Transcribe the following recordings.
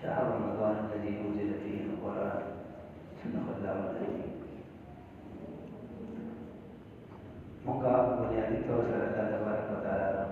شهر رمضان الذي أنزل فيه القرآن صدق الله العظيم. Moga bunyani tauhid Allah tabaraka wa taala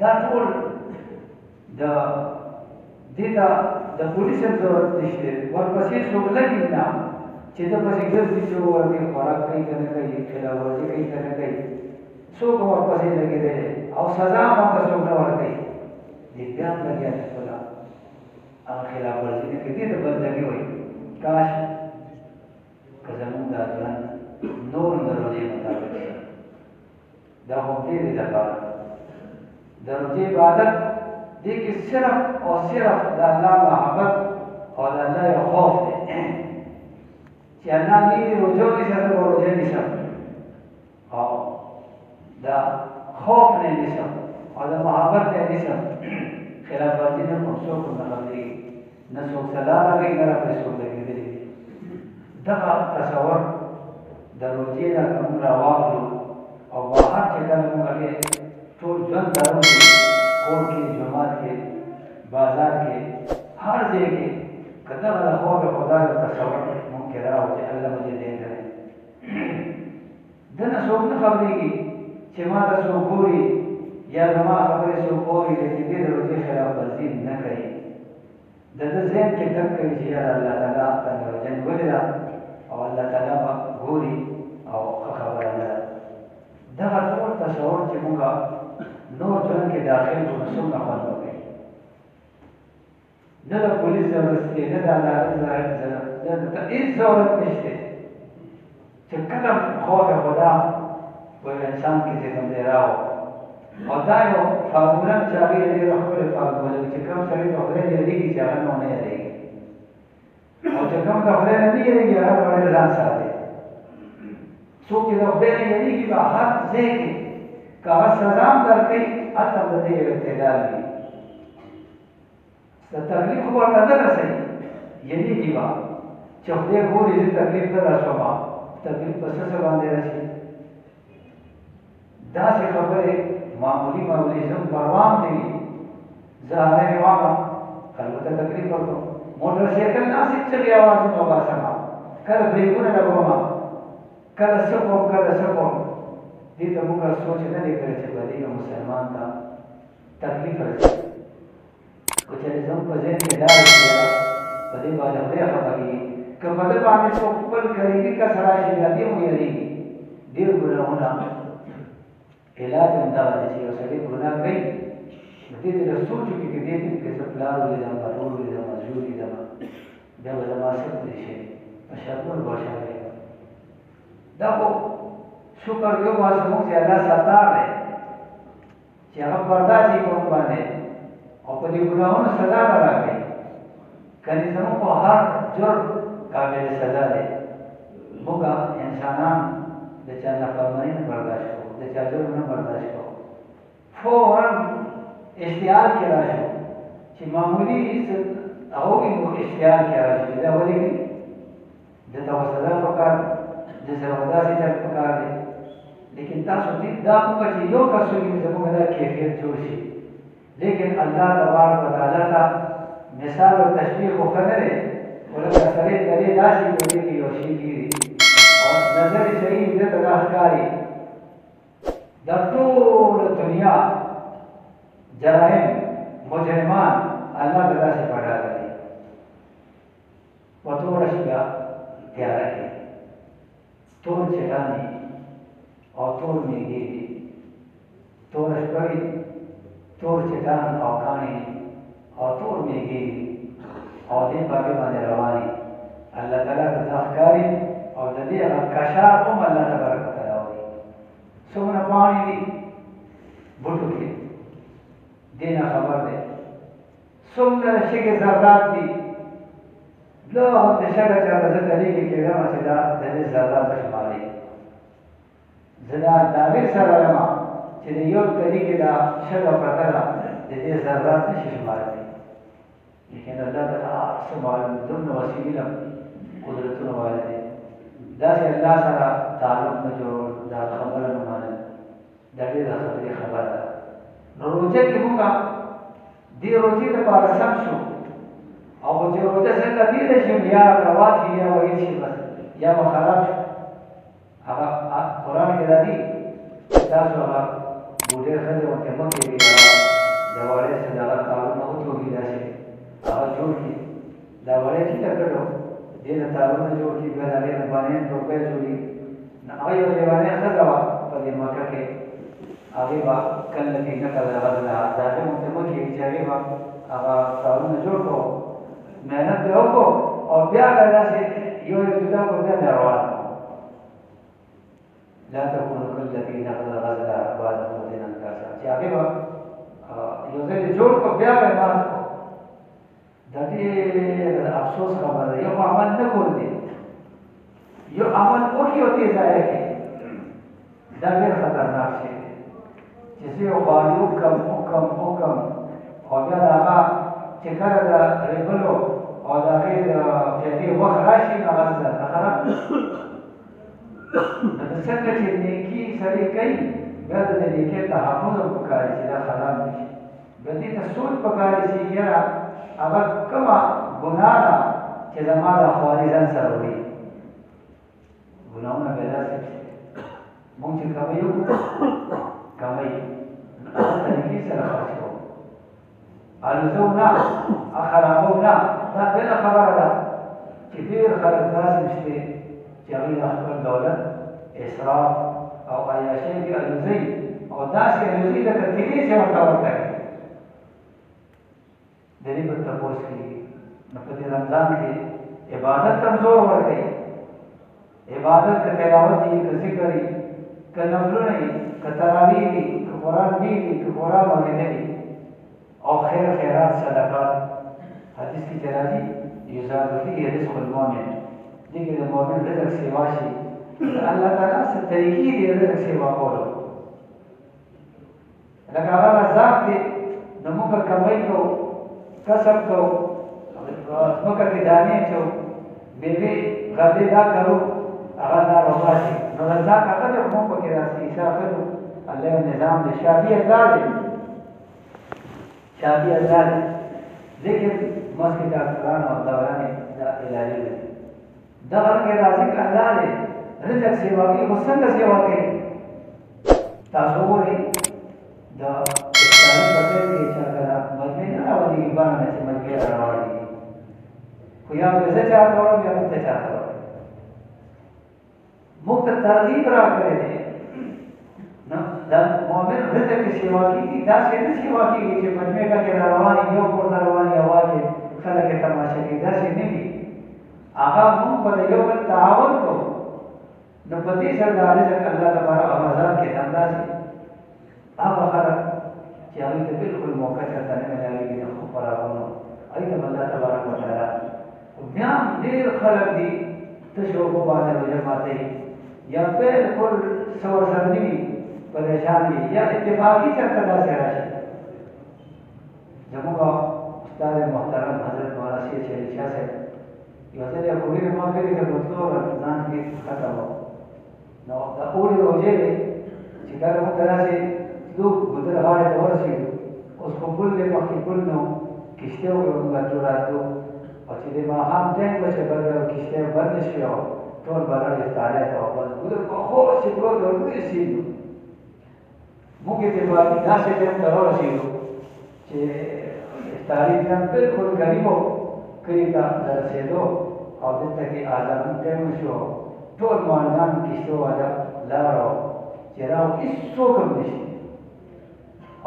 that all the data the police have the what was his so lucky now چې د پسې ګرځي چې ورته خوراک کوي کنه کوي خلاف ورزي کوي کنه کوي څوک ورپسې لګېدل او سزا هم ورته څوک نه ورکوي دې بیا هم لګیا دي خپله هغه خلاف ورزي نه کوي دې ته بندګي وایي کاش که زمونږ دا ژوند نور د روژې مطابق شي دا خو دې دې دپاره د روژې عبادت دې کې صرف او صرف د الله محبت او د الله یو خوف دی چې الله مې روژو نیسه زه به روژه نیسم او دا خوف نه نیسم او د محبت نه نیسم خلاف ورزي نه کوم څوک نه خبرېږي نه څوک سزا راکوي نه راپسې څوک لګېدلی دي دغه تصور د روژې نه که موږ راواخلو او بهر چې کله موږ هغې ټول ژوند لرو کور کې جومات کې بازار کې هر ځای کې که دغه د خوف خدای د تصور موږ کې راو چې الله مجھے دې کړی دنه څوک نه خبرېږي چې ما ته څوک ګوري یا زما خبرې څوک اوري لیکن دې د روژې خلاف ورزي نه کوي د ده ذهن کې تک کوي چې یاره الله تعالی ته مې روژه نیولې ده او الله تعالی به ګوري او ښه خبره نه ده دغه ټول تصور چې موږ نور ژوند کې داخل کړو نو څومره خوند وکړي نه د پولیس ضرورت دی نه د عدالت ضرورت ته هېڅ ضرورت نشته چې کله خوف خدا په انسان کې چې کوم دی راو او دا یو فارموله چې هغې یې ډېره ښکلې فارموله وي چې کوم سړی د خدای نه یېرېږي چې هغه نور نه یېرېږي او چې کوم د خدای نه نه یېرېږي هغه به ډېر ځان ساتي څوک چې د خدای نه یېرېږي به هر ځای کې که هغه سزا هم درکوي هلته هم د دې یو اعتدال وي د تکلیف خو ورته نه رسوي یېرېږي به چې خدای ګوري زه تکلیف نه رسومه تکلیف په څه څه باندې رسي داسې خبرې معمولی زم پروا هم نه وي زه هغې وایم خلکو ته تکلیف ورکړم موټر سایکل داسې چغې اوازونه وباسمه کله بریکونه لګومه کله څه کوم کله څه کوم دې ته موږ سوچ نه دی کړی چې به دې یو مسلمان ته تکلیف رسي که چېرې زموږ په ذهن کې دا وي چې په دې باندې خدای خفه کېږي که په ده باندې څوک خپل قریبي کس راشي بیا دې هم ویرېږي ډېر ګناهونه علاج هم دغه دی چې یو سړی ګناه کوي نو دې ته سوچ وکړي چې دې کې زه پلار ولیدم ورور ولیدم زوی ولیدم بیا به زما څه پرې شي په شرمونو به شرمېږم دا خو شکر یو واسه موږ چې الله ستار دی چې هغه پرده اچوي په موږ باندې او په دې ګناهونو سزا به راکوي کنې زموږ په هر جرم قابل سزا دی موږ انسانان د چا نافرماني نه برداشت کوو د چا جرم نه برداشت کوو فورا اشتعال کې راشو چې معمولي هغو کې موږ اشتعال کې راشي دا ولې کوي دته خو سزا پکار ده سره خو داسې چل پکار دی لیکن تاسو دا موږ چې یو کس وکړي زموږ دا کیفیت جوړ شي لیکن الله تبارک وتعالی ته مثال او تشبیه خو ښه نه دی خو لکه سړی درې داسې کوي کې یو شي کېږي او نظر صحیح ده ته دا ښکاري دا ټوله دنیا جرایم مجرمان الله ته داسې پډاله دي په توره شپه تیاره کې تور چټانې او تور میږي دي توره شپه وي تور چټان او کاڼي او تور میږي دي او دې باندې باندې رواني الله تعالی ته دا ښکاري او د دې هغه کشاف هم الله تبارک وتعالی وایي څومره پاڼې دي بوټو کې دې نه خبر دی څومره شګې ذرات دي لا ورته شګه چې هغه زه دلیل کېدم چې دا د دې ذرات شماري زه دا دعوې سره یم چې د یو تلي کې دا شګه پرته ده د دې ذرات نشي شمارلی لیکن الله تعالی هر څه معلوم دومره وسیله قدرتونه والا دی داسې الله سره تعلق نه جوړ دا خبره نه منل دا ډېره خطرې خبره ده نو روژه کې موږ دې روژې دپاره سم شو او چې روژه څنګه تېره شي یا روات شي یا ویل شي بس یا به خراب شو هغه قرآن کې راځي تاسو هغه بوډۍ ښځې ورته مه کېږئ د وړۍ څه دغه کارونه وتوږي داسې هغه جوړ کړي دا وړۍ ټیټه کړو دې نه تارونه جوړ کړي بیا د هغې نه بانیان ټوپۍ جوړي نو هغه یوه لیونۍ ښځه وه په دې مکه کې هغې به کله کې نه کله غزله د هغې مونته مه کېږي چې هغې به هغه تارونه جوړ کړو محنت به وکړو او بیا به داسې یو جدا کړو بیا بیا روان کړو لا تكونوا كالتي نقض غزلها بعد قوة انكاسا چې هغې به یو ځای جوړ کړو بیا به یې مات کړو دا ډېر افسوس خبره ده یو خو عمل نه کول دی یو عمل وکړي او ته یې ضایع کړي دا ډېر خطرناک شی دی چې زه یو خواري وکړم او بیا د هغه چې کله د ریبلو او د هغې د فایدې وخت راشي نو هغه زه خراب نو د څنګه چې نیکي سړی کوي بیا د نیکۍ تحفظ هم پکار چې دا خراب نه شي بیا دې ته سوچ پکار شي یاره هغه کومه ګناه ده چې زما د خواري ځان سره وړي ګناهونه بیا داسې مونږ چې کموي وکړو کموي نو هغه طریقې سره خرڅ کوو الوزو نه خرابو نه دا بله خبره ده چې ډېر خلک داسې شته چې هغوی د خپل دولت اسراف او عیاشۍ کې الوزوي او داسې الوزوي لکه تیلې چې ورته ورکوي د دې په تپوس کېږي نو په دې رمضان کې عبادت ته هم زور ورکوي عبادت که تلاوت وي که ذکر وي که نفلونه وي که تراویح وي که قرآن وي که قرآن اورېدل وي او خیر خیرات صدقات حدیث کې چې راځي یزاد فیه رزق المؤمن دې کې د مؤمن رزق سیوا شي د الله تعالی څه طریقې دي رزق سیوا کولو لکه هغه رزاق دی نو موږ کمای کوو کسب کوو ځمکه کې دانې اچوو میوې غلې دا کرو هغه دا روباسي نو رزاق هغه دی موږ پکې راسي حساب کوو الله نظام دی شافي الله دی شافي الله دی لیکن مسکې ډاکټران او دوران دا علاج دی دغه کې راځي که الله دی رزق سیوا کوي خو څنګه سیوا کوي تاسو وګورئ د اسلامي بټۍ کې چې کله مجمع نه راولېږي بڼه نه چې مجمع راوړېږي خو یا به زه چاته وړم یا به ته چاته وړم موږ ته ترغیب راکړی دی نو د مؤمن رزق کې سیوا کېږي داسې نه سیوا کېږي چې مجمع کې را روان یو کور ته روان هوا کې خلک یې تماشه کوي داسې نه دي هغه موږ به د یو بل تعاون کوو نو په دې سره د رزق الله تبارک رمضان کې همداسې هغه خلک چې هغوی ته بلکل موقع چېرته نه میلاږي د ښو خوراکونو هغوی ته الله تبارک وتعالی خو بیا هم ډېر خلک دي تش اوبو باندې روژه ماتوي یا بلکل څه ورسره نه وي پریشان وي یا اتفاقي چېرته داسې راشي زموږ استاد محترم حضرت مولانا سید شهید شاه صاحب یو ځل یې کوویډ ما کړې د بوتلو رمضان کې ختم و نو د اوړي روژې وې چې کله موږ داسې تلو ګودر غاړې ته ورسېدو اوس خو ګل دی مخکې ګل نه و کښتۍ وکړې موږ ټول راتلو او چې د ماښام ټایم به چې کښتۍ بندې شوې او ټول بلړ افطارۍ ته او بس ګودر په خوږ چې پروت و ورسېدو موږ اتفاقي داسې ټایم ته ورسېدو چې افطاري ټایم بلکل قریب و کلي ته د رسېدو او دلته کې اذان ټایم شو ټول مالدان کښتیو والا لاړو چې راو هېڅوک هم نشته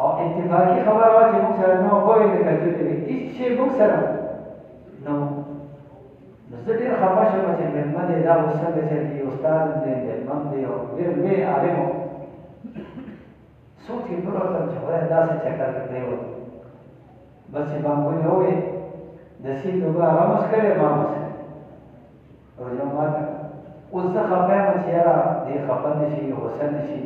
او اتفاقي خبره وه چې موږ سره نه وایي لکه جوړې وي هېڅ شی موږ سره نو زه ډېر خفه شوم چې مېلمه دی دا اوس څنګه چلېږي استاد هم دی مېلمه هم دی او ډېر لوی عالم و سوچ یې پوره کړم چې خدای داسې چکر کې پرېوتو بس چې بانګونه وویې د سیند اوبه هغه مه څښلې ما مه څښلې روژه ماته اوس زه خفه یم چې یاره دې خفه نه شي غوسه نه شي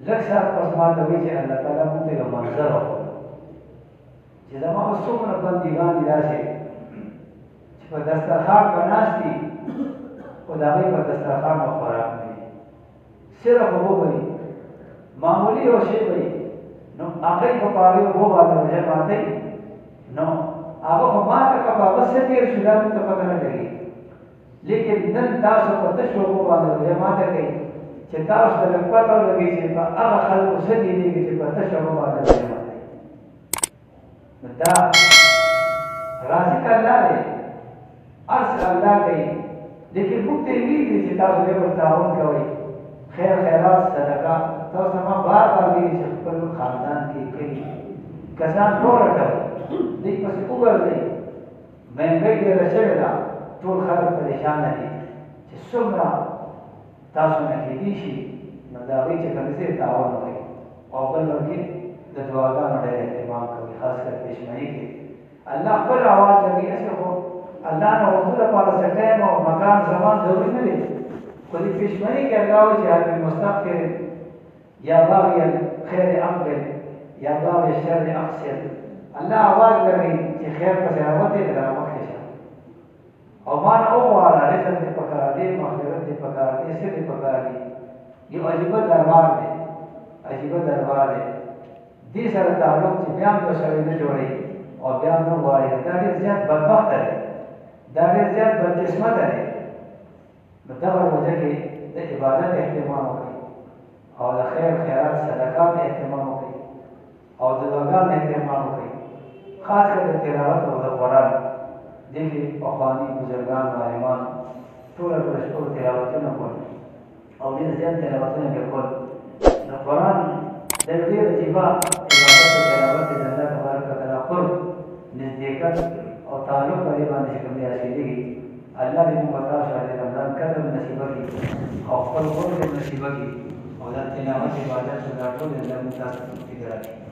لږ ساعت پس ما ته وایي چې الله تعالی موږ ته یو منظر وښود چې زما اوس څومره بندګان دي داسې چې په دسترخوان به ناست دي خو د هغوی په دسترخوان به خوراک نه وي صرف اوبه به وي معمولي یو شی به وي نو هغوی به په هغې اوبو باندې روژه ماتوي نو هغه خو ماته که په هغه څه تېر شو دا موږ ته پته نه لګېږي لیکن نن تاسو په تشو اوبو باندې روژه ماته کوئ چې تاسو ته لږ پته ولګي چې په هغه خلکو څه تېرېږي چې په تشو اوبو باندې روژه ماتوي نو دا رازق الله دی ارس الله کوي لیکن موږ ته ویلي چې تاسو یې ورتاون کوئ خیر خیرات صدقه تاسو ما بار بار ویلي چې خپل خاندان کې کوي کسان ټول کوي دې پسې وګرځئ مهنګۍ ډېره شوې ده ټول خلک پریشانه دي چې څومره تاسو نه کېدی شي نو د هغوی چې کوم څه تعاون وکړئ او بل ورکې د دعاګانو ډېر اهتمام کوي خاص کر پېشمني کې الله خپل آواز لګي هسې خو الله نه ورته لپاره څه ټایم او مکان زمان ضروري نه دی خو دې پېشمني کې الله وایي چې هل من مستغفر یا باغي الخیر اقبل یا باغي الشر اقصر الله آواز لګي چې خیر پسې راوتې ده رامخکې شه او ما نه وغواړه رزق دې پکار دی مغفرت دې پکار دی څه دې پکار دی یو عجیبه دربار دی عجیبه دربار دی دې سره تعلق چې بیا هم یو سړی نه جوړوي او بیا هم نه غواړي دا ډېر زیات بدبخته دی دا ډېر زیات بدقسمته دی نو دغه وجه کې د عبادت اهتمام وکړي او د خیر خیرات صدقات اهتمام وکړي او د دعاګانو اهتمام وکړي خاص کر د تلاوت او د قرآن دې کې پخواني بزرګان عالمان ټوله ټول تلاوتونه کول او ډېر زیات تلاوتونه به کول د قرآن د ډېر عجیبه عبادت او تلاوت د الله تبارک وتعالی قرب نزدېکت او تعلق په دې باندې چې کوم دی حاصلېږي الله دې موږ ته شاید رمضان قدر نصیبه کړي او خپل قرب نصیبه کړي او دا تلاوت عبادت دا ټول الله موږ ته راکړي